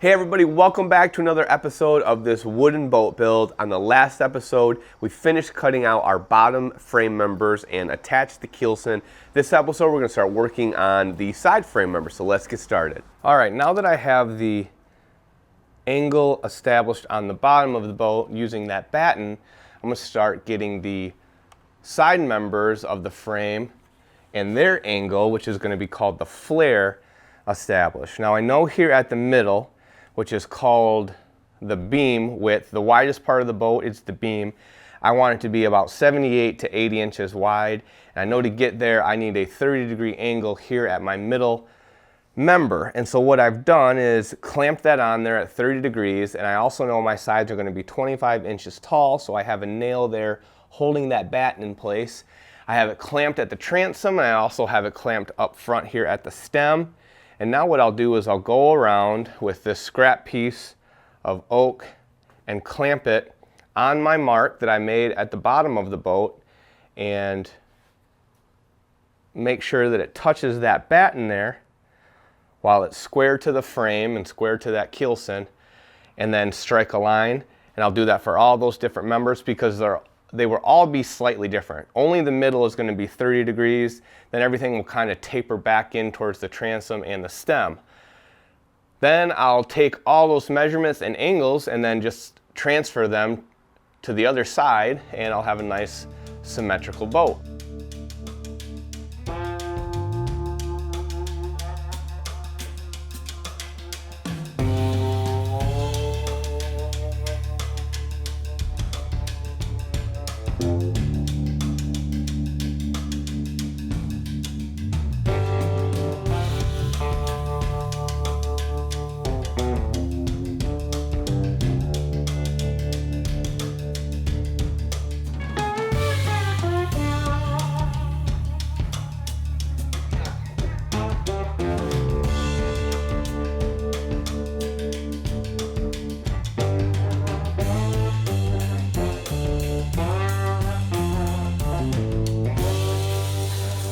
Hey everybody, welcome back to another episode of this wooden boat build. On the last episode, we finished cutting out our bottom frame members and attached the keelson. This episode, we're gonna start working on the side frame members, so let's get started. All right, now that I have the angle established on the bottom of the boat using that batten, I'm gonna start getting the side members of the frame and their angle, which is gonna be called the flare, established. Now I know here at the middle, which is called the beam width, the widest part of the boat is the beam. I want it to be about 78 to 80 inches wide. And I know to get there, I need a 30-degree angle here at my middle member. And so what I've done is clamp that on there at 30 degrees. And I also know my sides are gonna be 25 inches tall, so I have a nail there holding that batten in place. I have it clamped at the transom, and I also have it clamped up front here at the stem. And now what I'll do is I'll go around with this scrap piece of oak and clamp it on my mark that I made at the bottom of the boat and make sure that it touches that batten there while it's square to the frame and square to that keelson, and then strike a line. And I'll do that for all those different members because they will all be slightly different. Only the middle is going to be 30 degrees, then everything will kind of taper back in towards the transom and the stem. Then I'll take all those measurements and angles and then just transfer them to the other side, and I'll have a nice symmetrical boat.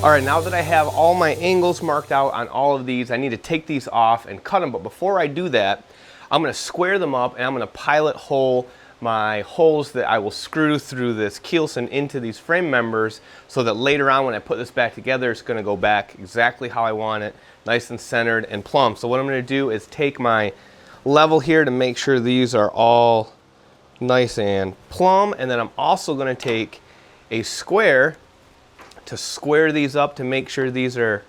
All right, now that I have all my angles marked out on all of these, I need to take these off and cut them. But before I do that, I'm gonna square them up and I'm gonna pilot hole my holes that I will screw through this keelson into these frame members so that later on when I put this back together, it's gonna go back exactly how I want it, nice and centered and plumb. So what I'm gonna do is take my level here to make sure these are all nice and plumb, and then I'm also gonna take a square to square these up to make sure these are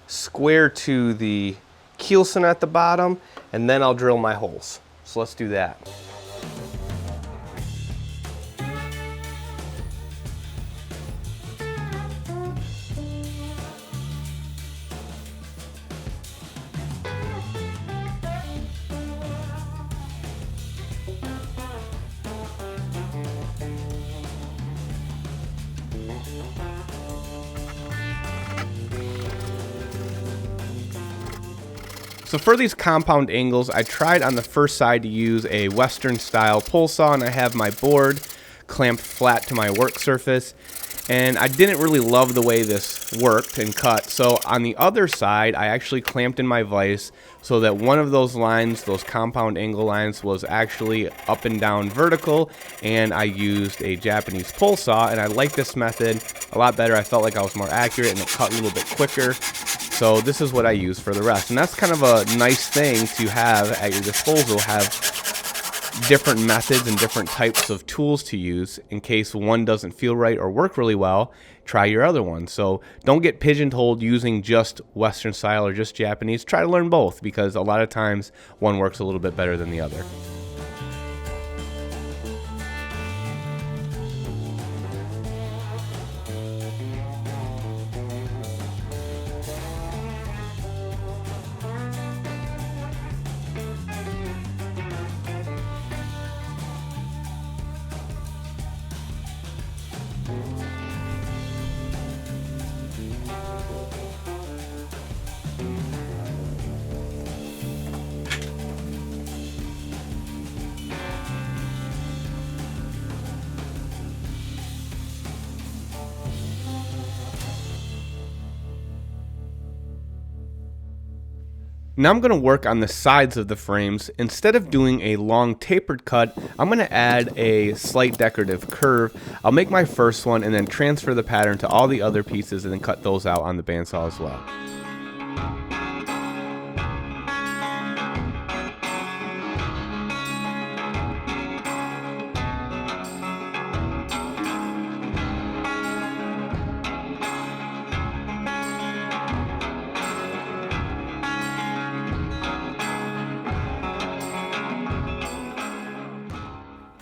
square to the keelson at the bottom, and then I'll drill my holes. So let's do that. So for these compound angles, I tried on the first side to use a Western style pull saw, and I have my board clamped flat to my work surface. And I didn't really love the way this worked and cut. So on the other side, I actually clamped in my vise so that one of those lines, those compound angle lines, was actually up and down vertical. And I used a Japanese pull saw, and I like this method a lot better. I felt like I was more accurate and it cut a little bit quicker. So this is what I use for the rest. And that's kind of a nice thing to have at your disposal, have different methods and different types of tools to use in case one doesn't feel right or work really well. Try your other one. So don't get pigeonholed using just Western style or just Japanese. Try to learn both, because a lot of times one works a little bit better than the other. Now I'm going to work on the sides of the frames. Instead of doing a long tapered cut, I'm going to add a slight decorative curve. I'll make my first one and then transfer the pattern to all the other pieces and then cut those out on the bandsaw as well.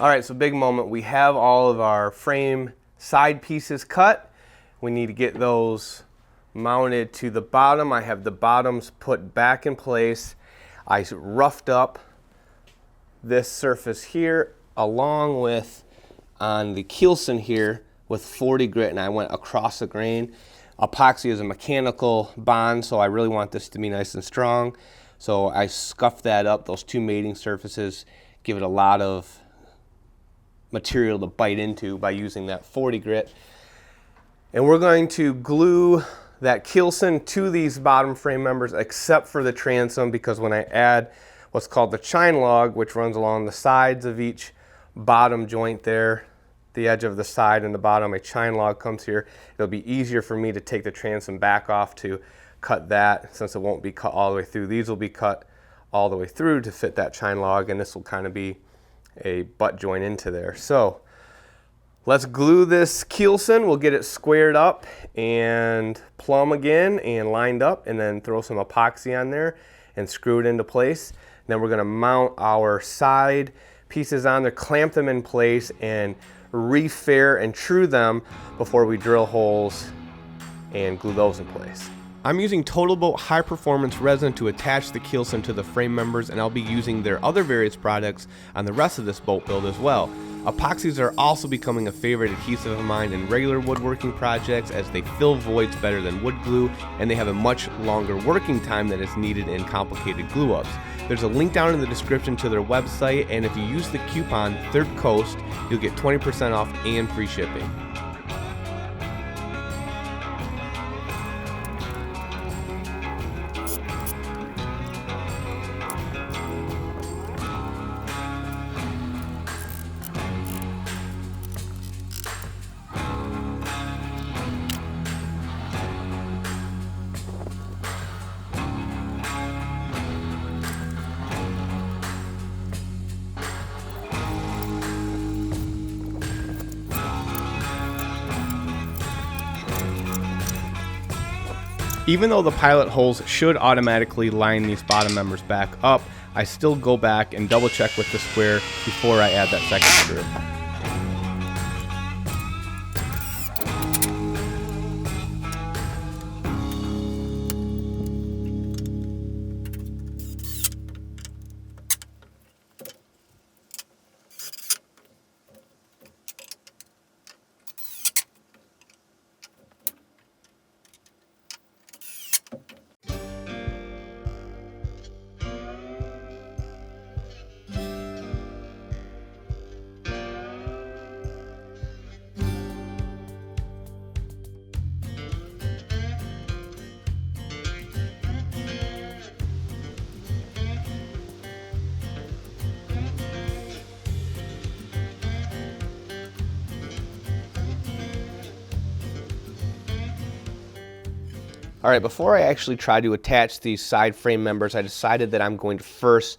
All right, so big moment. We have all of our frame side pieces cut. We need to get those mounted to the bottom. I have the bottoms put back in place. I roughed up this surface here along with on the Keelson here with 40 grit, and I went across the grain. Epoxy is a mechanical bond, so I really want this to be nice and strong. So I scuffed that up. Those two mating surfaces give it a lot of material to bite into by using that 40 grit. And we're going to glue that Keelson to these bottom frame members except for the transom, because when I add what's called the chine log, which runs along the sides of each bottom joint there, the edge of the side and the bottom, a chine log comes here. It'll be easier for me to take the transom back off to cut that, since it won't be cut all the way through. These will be cut all the way through to fit that chine log, and this will kind of be a butt joint into there. So let's glue this Keelson. We'll get it squared up and plumb again and lined up, and then throw some epoxy on there and screw it into place. And then we're going to mount our side pieces on there, clamp them in place, and re-fair and true them before we drill holes and glue those in place. I'm using Total Boat high performance resin to attach the Keelson to the frame members, and I'll be using their other various products on the rest of this boat build as well. Epoxies are also becoming a favorite adhesive of mine in regular woodworking projects, as they fill voids better than wood glue, and they have a much longer working time than is needed in complicated glue ups. There's a link down in the description to their website, and if you use the coupon Third Coast, you'll get 20% off and free shipping. Even though the pilot holes should automatically line these bottom members back up, I still go back and double check with the square before I add that second screw. All right, before I actually try to attach these side frame members, I decided that I'm going to first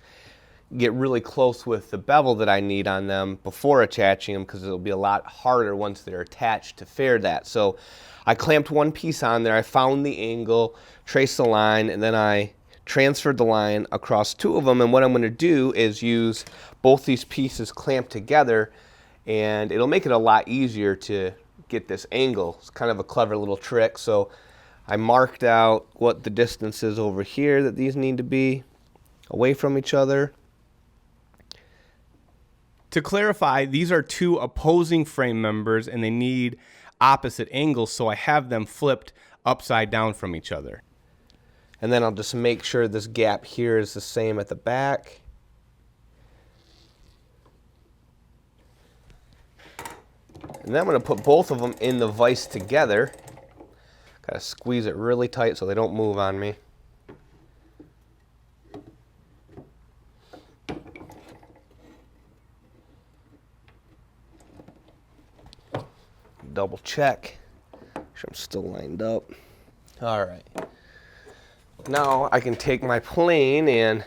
get really close with the bevel that I need on them before attaching them, because it'll be a lot harder once they're attached to fair that. So I clamped one piece on there, I found the angle, traced the line, and then I transferred the line across two of them. And what I'm going to do is use both these pieces clamped together, and it'll make it a lot easier to get this angle. It's kind of a clever little trick. So I marked out what the distance is over here that these need to be away from each other. To clarify, these are two opposing frame members and they need opposite angles, so I have them flipped upside down from each other. And then I'll just make sure this gap here is the same at the back. And then I'm going to put both of them in the vise together. Gotta squeeze it really tight so they don't move on me. double check. Make sure I'm still lined up. All right. Now I can take my plane and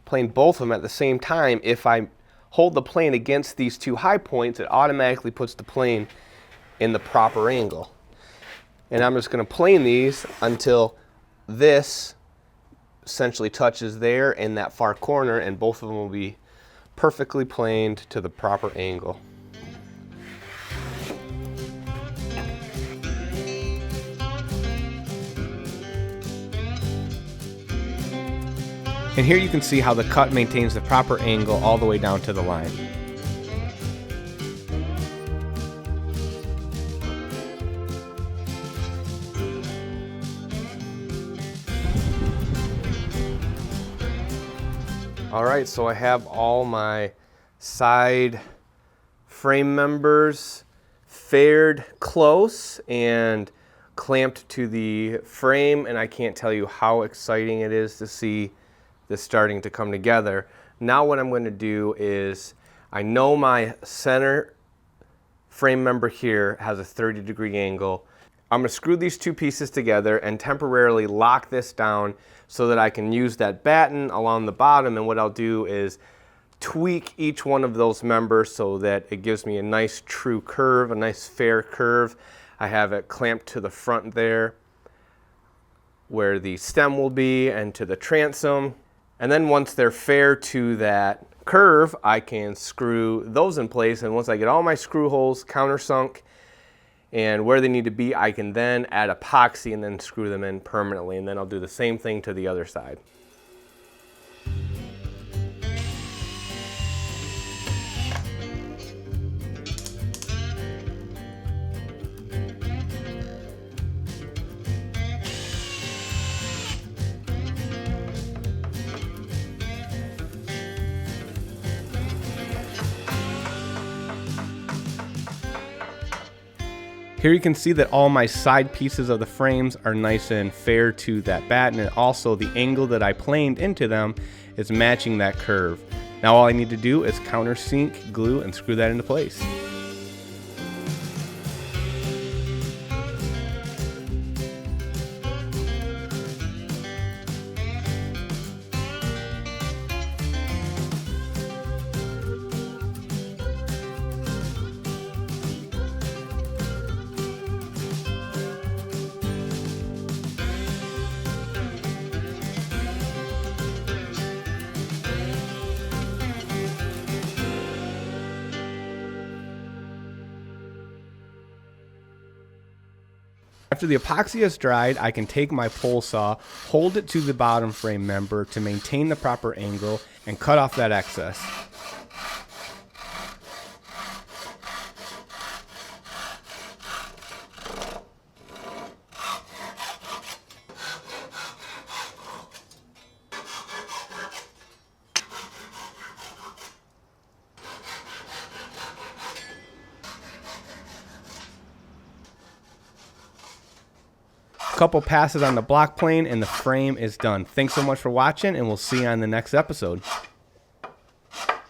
plane both of them at the same time. If I hold the plane against these two high points, it automatically puts the plane in the proper angle. And I'm just going to plane these until this essentially touches there in that far corner, and both of them will be perfectly planed to the proper angle. And here you can see how the cut maintains the proper angle all the way down to the line. All right, so I have all my side frame members fared close and clamped to the frame, and I can't tell you how exciting it is to see this starting to come together. Now what I'm going to do is, I know my center frame member here has a 30-degree angle. I'm going to screw these two pieces together and temporarily lock this down so that I can use that batten along the bottom, and what I'll do is tweak each one of those members so that it gives me a nice true curve, a nice fair curve. I have it clamped to the front there where the stem will be and to the transom. And then once they're fair to that curve, I can screw those in place. And once I get all my screw holes countersunk and where they need to be, I can then add epoxy and then screw them in permanently. And then I'll do the same thing to the other side. Here you can see that all my side pieces of the frames are nice and fair to that batten, and also the angle that I planed into them is matching that curve. Now all I need to do is countersink, glue, and screw that into place. After the epoxy has dried, I can take my pole saw, hold it to the bottom frame member to maintain the proper angle, and cut off that excess. Couple passes on the block plane and the frame is done. Thanks so much for watching, and we'll see you on the next episode.